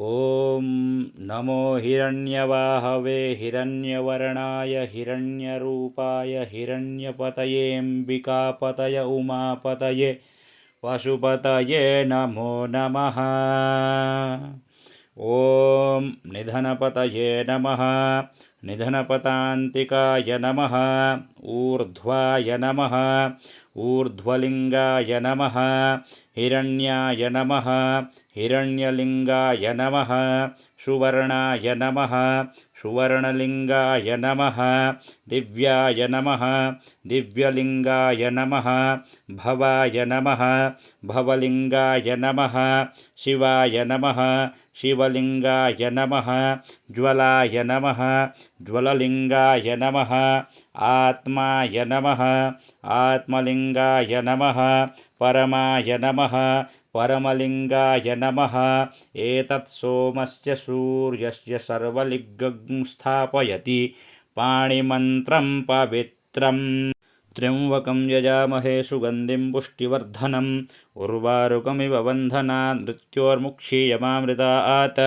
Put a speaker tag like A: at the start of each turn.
A: ॐ नमो हिरण्यवाहवे हिरण्यवर्णाय हिरण्यरूपाय हिरण्यपतयेऽम्बिकापतय उमापतये पशुपतये नमो नमः। ॐ निधनपतये नमः। निधनपतान्तिकाय नमः। ऊर्ध्वाय नमः। ऊर्ध्वलिङ्गाय नमः। हिरण्याय नमः। हिरण्यलिङ्गाय नमः। सुवर्णाय नमः। सुवर्णलिङ्गाय नमः। दिव्याय नमः। दिव्यलिङ्गाय नमः। भवाय नमः। भवलिङ्गाय नमः। शिवाय नमः। शिवलिङ्गाय नमः। ज्वलाय नमः। ज्वललिङ्गाय नमः। आत्माय नमः। आत्मलिङ्गाय नमः। परमाय नमः। परमलिङ्गाय नमः। एतत् सोमस्य सूर्यस्य सर्वलिङ्गं स्थापयति पाणिमन्त्रं पवित्रम्। त्र्यम्बकं यजामहे सुगन्धिं पुष्टिवर्धनम् उर्वारुकमिव बन्धनान् मृत्योर्मुक्षीयमामृतात्।